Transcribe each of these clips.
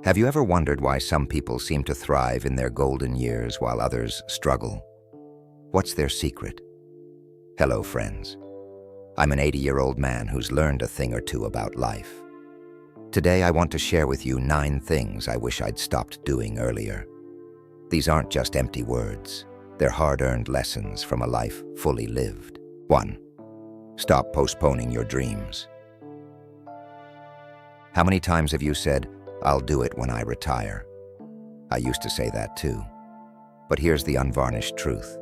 Have you ever wondered why some people seem to thrive in their golden years while others struggle? What's their secret? Hello, friends. I'm an 80-year-old man who's learned a thing or two about life. Today, I want to share with you 9 things I wish I'd stopped doing earlier. These aren't just empty words. They're hard-earned lessons from a life fully lived. 1. Stop postponing your dreams. How many times have you said, "I'll do it when I retire"? I used to say that too. But here's the unvarnished truth.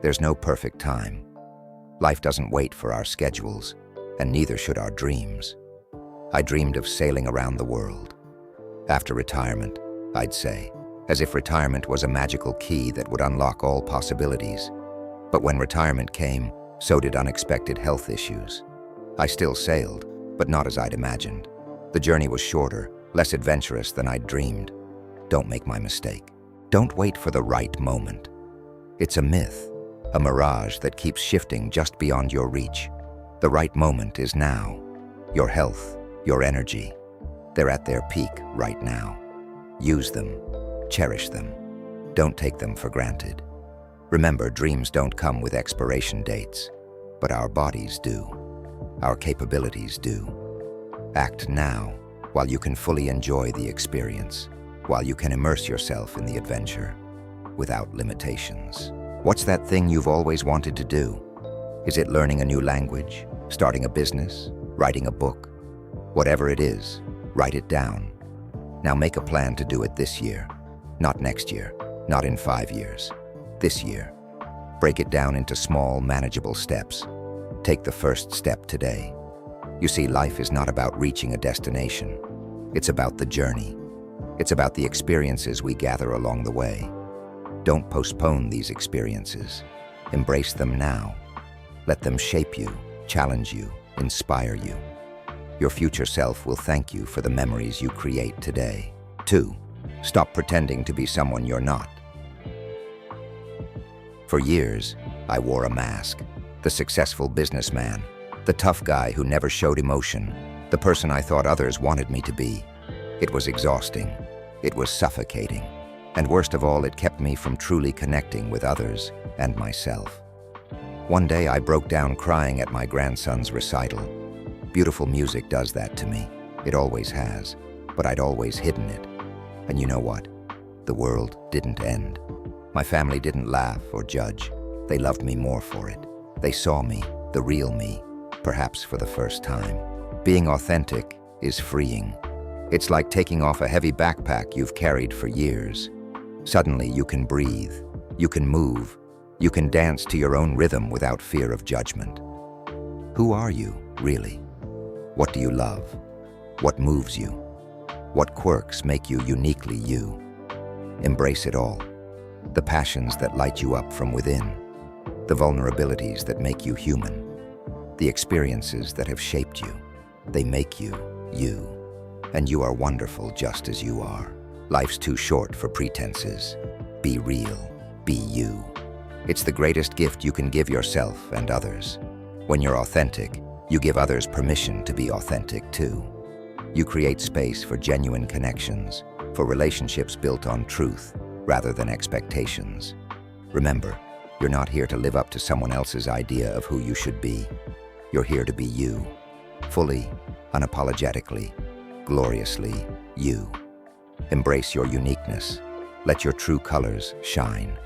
There's no perfect time. Life doesn't wait for our schedules, and neither should our dreams. I dreamed of sailing around the world. After retirement, I'd say, as if retirement was a magical key that would unlock all possibilities. But when retirement came, so did unexpected health issues. I still sailed, but not as I'd imagined. The journey was shorter, less adventurous than I'd dreamed. Don't make my mistake. Don't wait for the right moment. It's a myth, a mirage that keeps shifting just beyond your reach. The right moment is now. Your health, your energy, they're at their peak right now. Use them. Cherish them. Don't take them for granted. Remember, dreams don't come with expiration dates, but our bodies do. Our capabilities do. Act now while you can fully enjoy the experience, while you can immerse yourself in the adventure without limitations. What's that thing you've always wanted to do? Is it learning a new language, starting a business, writing a book? Whatever it is, write it down. Now make a plan to do it this year. Not next year, not in 5 years. This year. Break it down into small, manageable steps. Take the first step today. You see, life is not about reaching a destination. It's about the journey. It's about the experiences we gather along the way. Don't postpone these experiences. Embrace them now. Let them shape you, challenge you, inspire you. Your future self will thank you for the memories you create today. 2. Stop pretending to be someone you're not. For years, I wore a mask. The successful businessman, the tough guy who never showed emotion, the person I thought others wanted me to be. It was exhausting. It was suffocating. And worst of all, it kept me from truly connecting with others and myself. One day, I broke down crying at my grandson's recital. Beautiful music does that to me. It always has, but I'd always hidden it. And you know what? The world didn't end. My family didn't laugh or judge. They loved me more for it. They saw me, the real me, perhaps for the first time. Being authentic is freeing. It's like taking off a heavy backpack you've carried for years. Suddenly you can breathe, you can move, you can dance to your own rhythm without fear of judgment. Who are you, really? What do you love? What moves you? What quirks make you uniquely you? Embrace it all. The passions that light you up from within. The vulnerabilities that make you human. The experiences that have shaped you. They make you, you. And you are wonderful just as you are. Life's too short for pretenses. Be real. Be you. It's the greatest gift you can give yourself and others. When you're authentic, you give others permission to be authentic too. You create space for genuine connections, for relationships built on truth rather than expectations. Remember, you're not here to live up to someone else's idea of who you should be. You're here to be you, fully, unapologetically, gloriously you. Embrace your uniqueness. Let your true colors shine.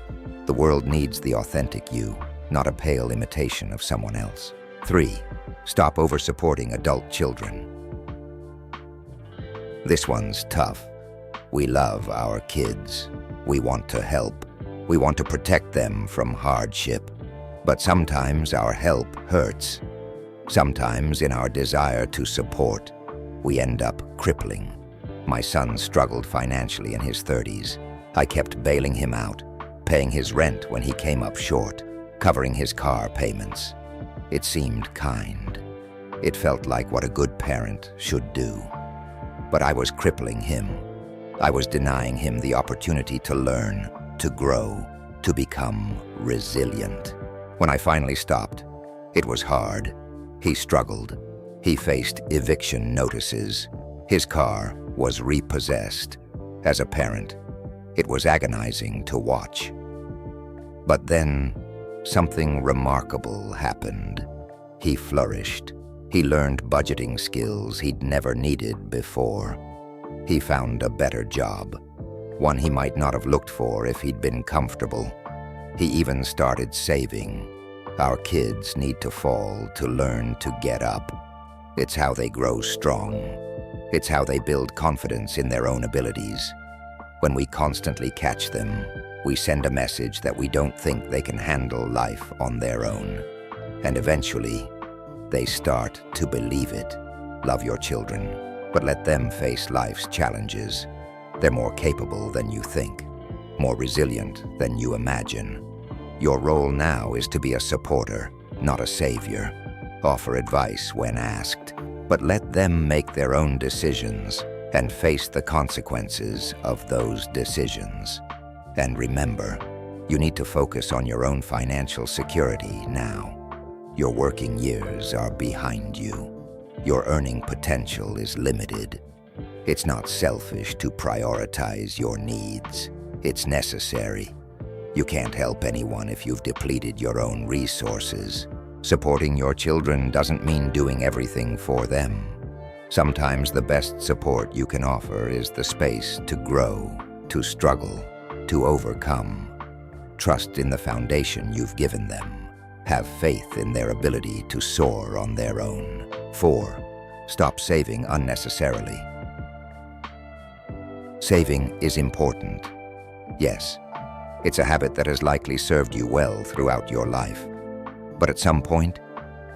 The world needs the authentic you, not a pale imitation of someone else. 3. Stop over-supporting adult children. This one's tough. We love our kids. We want to help. We want to protect them from hardship. But sometimes our help hurts. Sometimes in our desire to support, we end up crippling. My son struggled financially in his 30s. I kept bailing him out, paying his rent when he came up short, covering his car payments. It seemed kind. It felt like what a good parent should do. But I was crippling him. I was denying him the opportunity to learn, to grow, to become resilient. When I finally stopped, it was hard. He struggled. He faced eviction notices. His car was repossessed. As a parent, it was agonizing to watch. But then, something remarkable happened. He flourished. He learned budgeting skills he'd never needed before. He found a better job, one he might not have looked for if he'd been comfortable. He even started saving. Our kids need to fall to learn to get up. It's how they grow strong. It's how they build confidence in their own abilities. When we constantly catch them, we send a message that we don't think they can handle life on their own. And eventually, they start to believe it. Love your children, but let them face life's challenges. They're more capable than you think, more resilient than you imagine. Your role now is to be a supporter, not a savior. Offer advice when asked, but let them make their own decisions and face the consequences of those decisions. And remember, you need to focus on your own financial security now. Your working years are behind you. Your earning potential is limited. It's not selfish to prioritize your needs. It's necessary. You can't help anyone if you've depleted your own resources. Supporting your children doesn't mean doing everything for them. Sometimes the best support you can offer is the space to grow, to struggle, to overcome. Trust in the foundation you've given them. Have faith in their ability to soar on their own. 4. Stop saving unnecessarily. Saving is important. Yes, it's a habit that has likely served you well throughout your life. But at some point,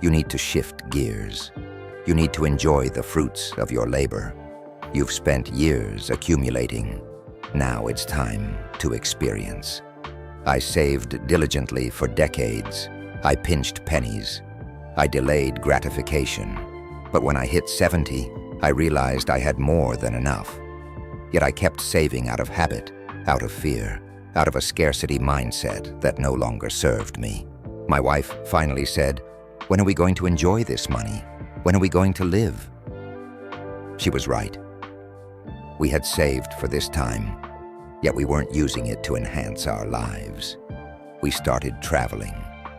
you need to shift gears. You need to enjoy the fruits of your labor. You've spent years accumulating. Now it's time to experience. I saved diligently for decades. I pinched pennies. I delayed gratification. But when I hit 70, I realized I had more than enough. Yet I kept saving out of habit, out of fear, out of a scarcity mindset that no longer served me. My wife finally said, "When are we going to enjoy this money? When are we going to live?" She was right. We had saved for this time, yet we weren't using it to enhance our lives. We started traveling,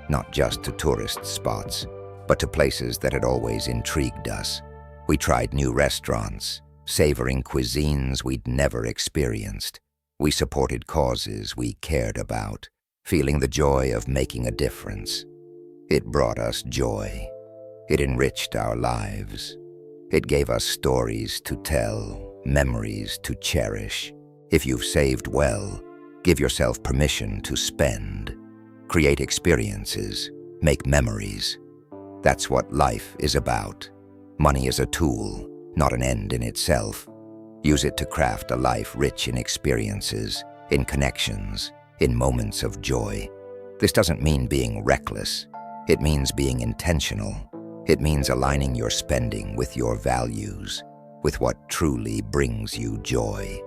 not just to tourist spots, but to places that had always intrigued us. We tried new restaurants, savoring cuisines we'd never experienced. We supported causes we cared about, feeling the joy of making a difference. It brought us joy. It enriched our lives. It gave us stories to tell, memories to cherish. If you've saved well, give yourself permission to spend. Create experiences, make memories. That's what life is about. Money is a tool, not an end in itself. Use it to craft a life rich in experiences, in connections, in moments of joy. This doesn't mean being reckless. It means being intentional. It means aligning your spending with your values, with what truly brings you joy.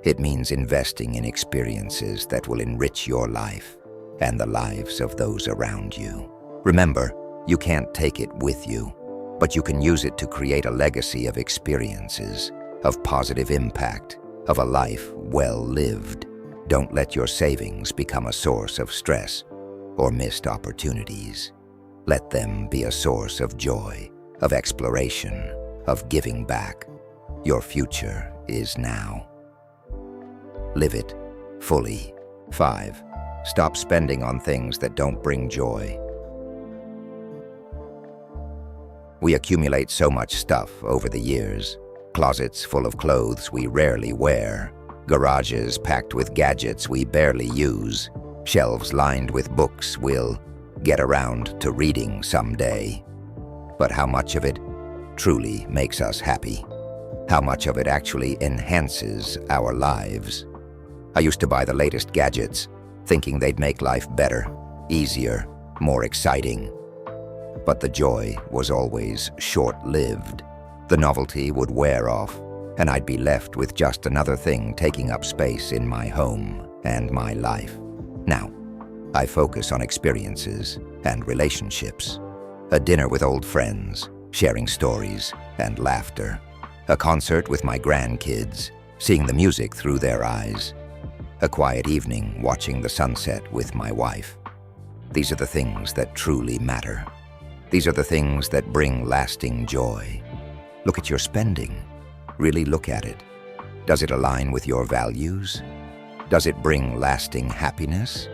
It means investing in experiences that will enrich your life and the lives of those around you. Remember, you can't take it with you, but you can use it to create a legacy of experiences, of positive impact, of a life well lived. Don't let your savings become a source of stress or missed opportunities. Let them be a source of joy, of exploration, of giving back. Your future is now. Live it fully. 5. Stop spending on things that don't bring joy. We accumulate so much stuff over the years. Closets full of clothes we rarely wear. Garages packed with gadgets we barely use. Shelves lined with books we'll get around to reading someday. But how much of it truly makes us happy? How much of it actually enhances our lives? I used to buy the latest gadgets, thinking they'd make life better, easier, more exciting. But the joy was always short-lived. The novelty would wear off, and I'd be left with just another thing taking up space in my home and my life. Now, I focus on experiences and relationships. A dinner with old friends, sharing stories and laughter. A concert with my grandkids, seeing the music through their eyes, a quiet evening watching the sunset with my wife. These are the things that truly matter. These are the things that bring lasting joy. Look at your spending. Really look at it. Does it align with your values? Does it bring lasting happiness?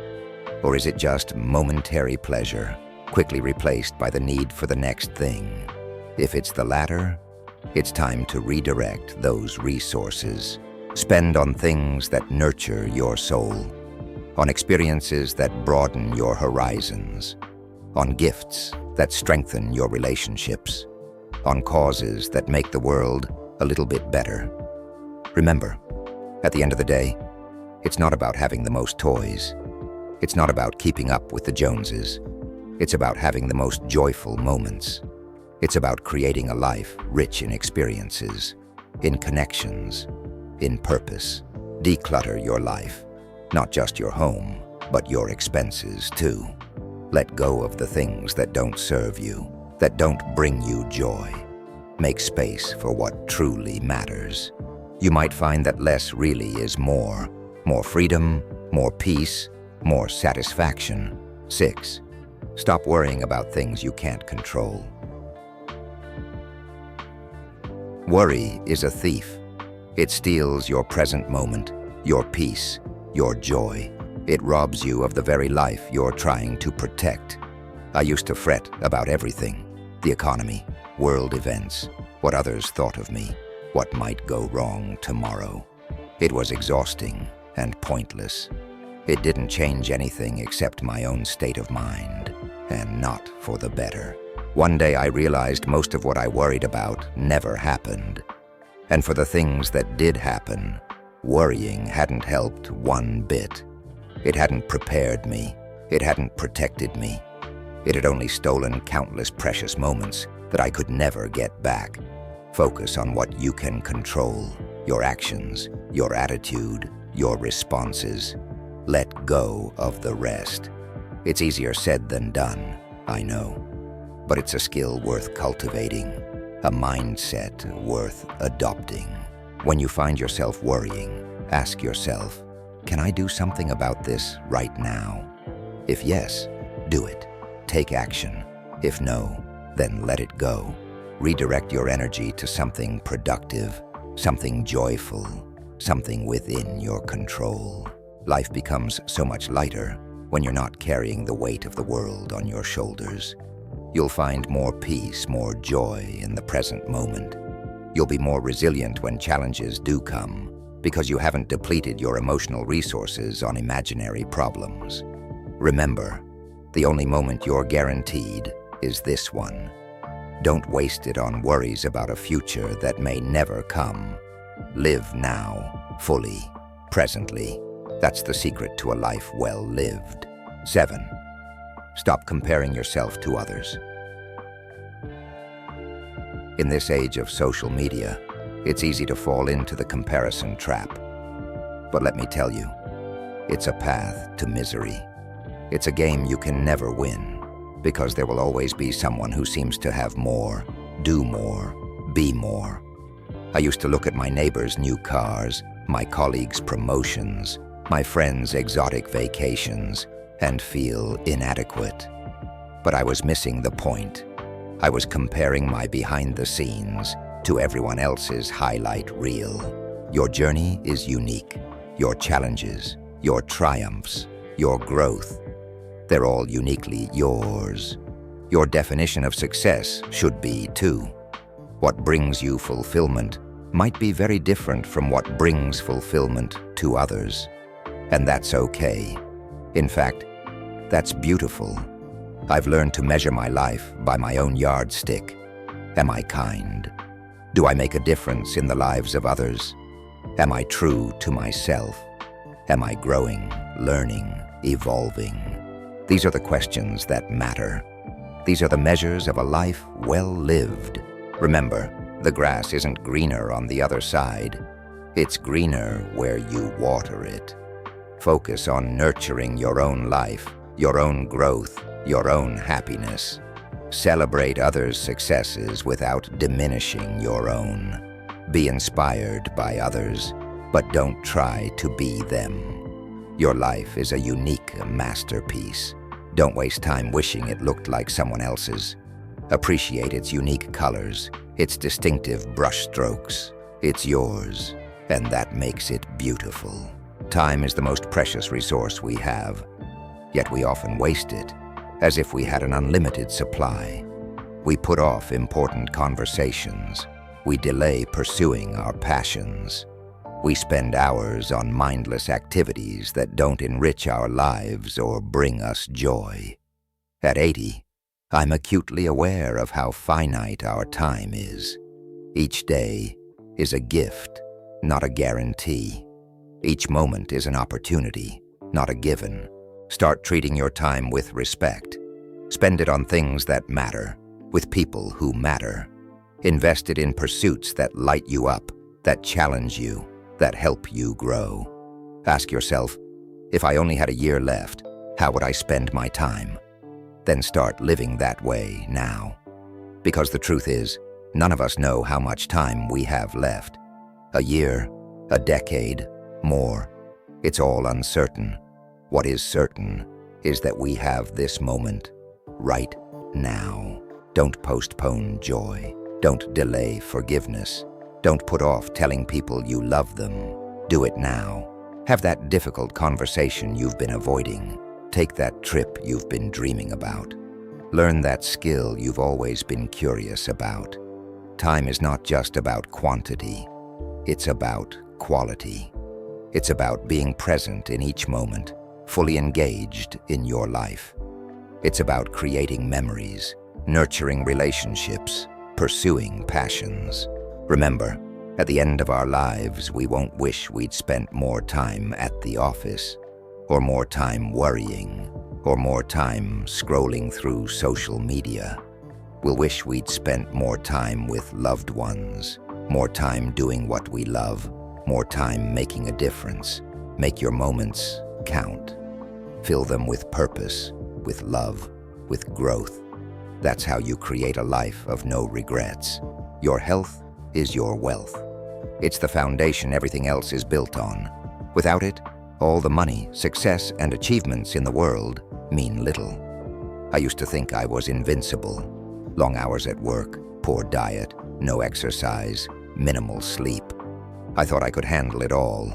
Or is it just momentary pleasure, quickly replaced by the need for the next thing? If it's the latter, it's time to redirect those resources. Spend on things that nurture your soul, on experiences that broaden your horizons, on gifts that strengthen your relationships, on causes that make the world a little bit better. Remember, at the end of the day, it's not about having the most toys. It's not about keeping up with the Joneses. It's about having the most joyful moments. It's about creating a life rich in experiences, in connections, in purpose. Declutter your life, not just your home, but your expenses too. Let go of the things that don't serve you, that don't bring you joy. Make space for what truly matters. You might find that less really is more. More freedom, more peace, more satisfaction. 6. Stop worrying about things you can't control. Worry is a thief. It steals your present moment, your peace, your joy. It robs you of the very life you're trying to protect. I used to fret about everything: the economy, world events, what others thought of me, what might go wrong tomorrow. It was exhausting and pointless. It didn't change anything except my own state of mind, and not for the better. One day I realized most of what I worried about never happened. And for the things that did happen, worrying hadn't helped one bit. It hadn't prepared me. It hadn't protected me. It had only stolen countless precious moments that I could never get back. Focus on what you can control: your actions, your attitude, your responses. Let go of the rest. It's easier said than done, I know. But it's a skill worth cultivating, a mindset worth adopting. When you find yourself worrying, ask yourself, can I do something about this right now? If yes, do it. Take action. If no, then let it go. Redirect your energy to something productive, something joyful, something within your control. Life becomes so much lighter when you're not carrying the weight of the world on your shoulders. You'll find more peace, more joy in the present moment. You'll be more resilient when challenges do come, because you haven't depleted your emotional resources on imaginary problems. Remember, the only moment you're guaranteed is this one. Don't waste it on worries about a future that may never come. Live now, fully, presently. That's the secret to a life well lived. 7. Stop comparing yourself to others. In this age of social media, it's easy to fall into the comparison trap. But let me tell you, it's a path to misery. It's a game you can never win, because there will always be someone who seems to have more, do more, be more. I used to look at my neighbors' new cars, my colleagues' promotions, my friends' exotic vacations, and feel inadequate. But I was missing the point. I was comparing my behind the scenes to everyone else's highlight reel. Your journey is unique. Your challenges, your triumphs, your growth, they're all uniquely yours. Your definition of success should be too. What brings you fulfillment might be very different from what brings fulfillment to others. And that's okay. In fact, that's beautiful. I've learned to measure my life by my own yardstick. Am I kind? Do I make a difference in the lives of others? Am I true to myself? Am I growing, learning, evolving? These are the questions that matter. These are the measures of a life well lived. Remember, the grass isn't greener on the other side. It's greener where you water it. Focus on nurturing your own life, your own growth, your own happiness. Celebrate others' successes without diminishing your own. Be inspired by others. but don't try to be them. Your life is a unique masterpiece. Don't waste time wishing it looked like someone else's. Appreciate its unique colors, its distinctive brushstrokes. It's yours, and that makes it beautiful. Time is the most precious resource we have, yet we often waste it, as if we had an unlimited supply. We put off important conversations. We delay pursuing our passions. We spend hours on mindless activities that don't enrich our lives or bring us joy. At 80, I'm acutely aware of how finite our time is. Each day is a gift, not a guarantee. Each moment is an opportunity, not a given. Start treating your time with respect. Spend it on things that matter, with people who matter. Invest it in pursuits that light you up, that challenge you, that help you grow. Ask yourself, if I only had a year left, how would I spend my time? Then start living that way now. Because the truth is, none of us know how much time we have left. A year, a decade, more. It's all uncertain. What is certain is that we have this moment right now. Don't postpone joy. Don't delay forgiveness. Don't put off telling people you love them. Do it now. Have that difficult conversation you've been avoiding. Take that trip you've been dreaming about. Learn that skill you've always been curious about. Time is not just about quantity. It's about quality. It's about being present in each moment, fully engaged in your life. It's about creating memories, nurturing relationships, pursuing passions. Remember, at the end of our lives, we won't wish we'd spent more time at the office, or more time worrying, or more time scrolling through social media. We'll wish we'd spent more time with loved ones, more time doing what we love, more time making a difference. Make your moments count. Fill them with purpose, with love, with growth. That's how you create a life of no regrets. Your health is your wealth. It's the foundation everything else is built on. Without it, all the money, success, and achievements in the world mean little. I used to think I was invincible. Long hours at work, poor diet, no exercise, minimal sleep. I thought I could handle it all.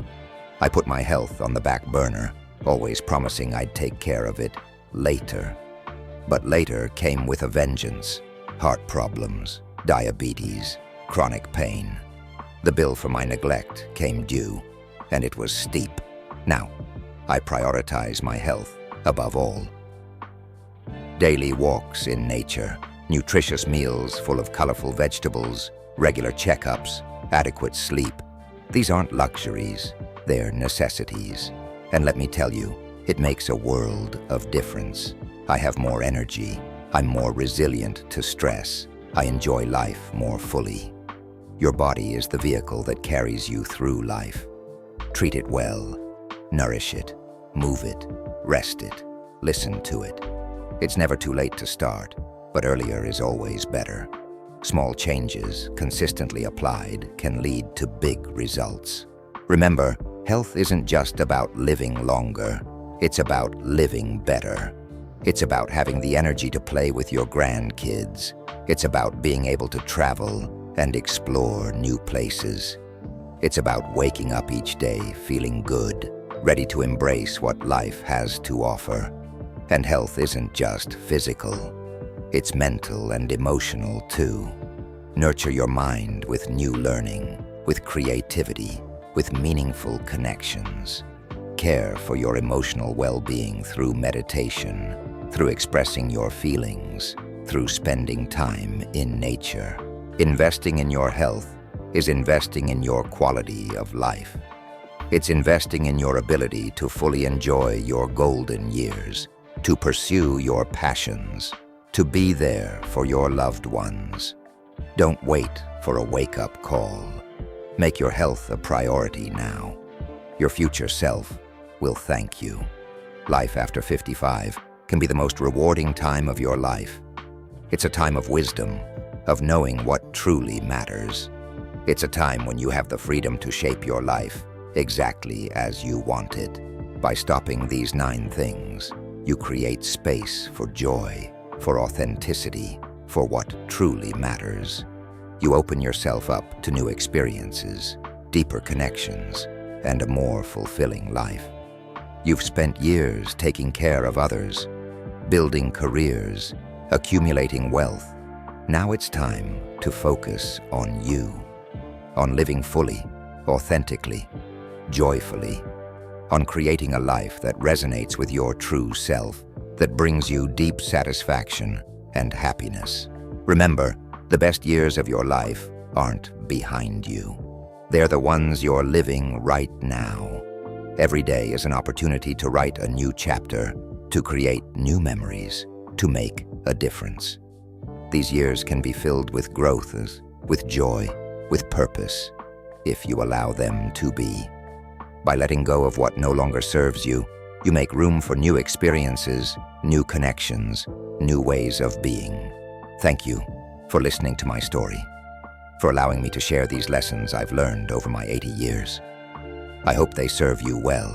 I put my health on the back burner, always promising I'd take care of it later. But later came with a vengeance. Heart problems, diabetes, chronic pain. The bill for my neglect came due, and it was steep. Now, I prioritize my health above all. Daily walks in nature, nutritious meals full of colorful vegetables, regular checkups, adequate sleep. These aren't luxuries, they're necessities. And let me tell you, it makes a world of difference. I have more energy, I'm more resilient to stress, I enjoy life more fully. Your body is the vehicle that carries you through life. Treat it well, nourish it, move it, rest it, listen to it. It's never too late to start, but earlier is always better. Small changes, consistently applied, can lead to big results. Remember, health isn't just about living longer, it's about living better. It's about having the energy to play with your grandkids. It's about being able to travel and explore new places. It's about waking up each day feeling good, ready to embrace what life has to offer. And health isn't just physical, it's mental and emotional too. Nurture your mind with new learning, with creativity, with meaningful connections. Care for your emotional well-being through meditation, through expressing your feelings, through spending time in nature. Investing in your health is investing in your quality of life. It's investing in your ability to fully enjoy your golden years, to pursue your passions, to be there for your loved ones. Don't wait for a wake-up call. Make your health a priority now. Your future self will thank you. Life after 55 can be the most rewarding time of your life. It's a time of wisdom, of knowing what truly matters. It's a time when you have the freedom to shape your life exactly as you want it. By stopping these 9 things, you create space for joy, for authenticity, for what truly matters. You open yourself up to new experiences, deeper connections, and a more fulfilling life. You've spent years taking care of others, building careers, accumulating wealth. Now it's time to focus on you, on living fully, authentically, joyfully, on creating a life that resonates with your true self, that brings you deep satisfaction and happiness. Remember, the best years of your life aren't behind you. They're the ones you're living right now. Every day is an opportunity to write a new chapter, to create new memories, to make a difference. These years can be filled with growth, with joy, with purpose, if you allow them to be. By letting go of what no longer serves you, you make room for new experiences, new connections, new ways of being. Thank you for listening to my story, for allowing me to share these lessons I've learned over my 80 years. I hope they serve you well,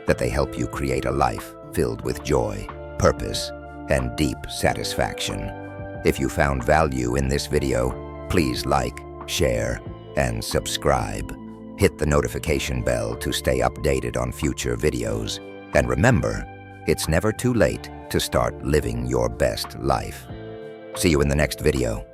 that they help you create a life filled with joy, purpose, and deep satisfaction. If you found value in this video, please like, share, and subscribe. Hit the notification bell to stay updated on future videos. And remember, it's never too late to start living your best life. See you in the next video.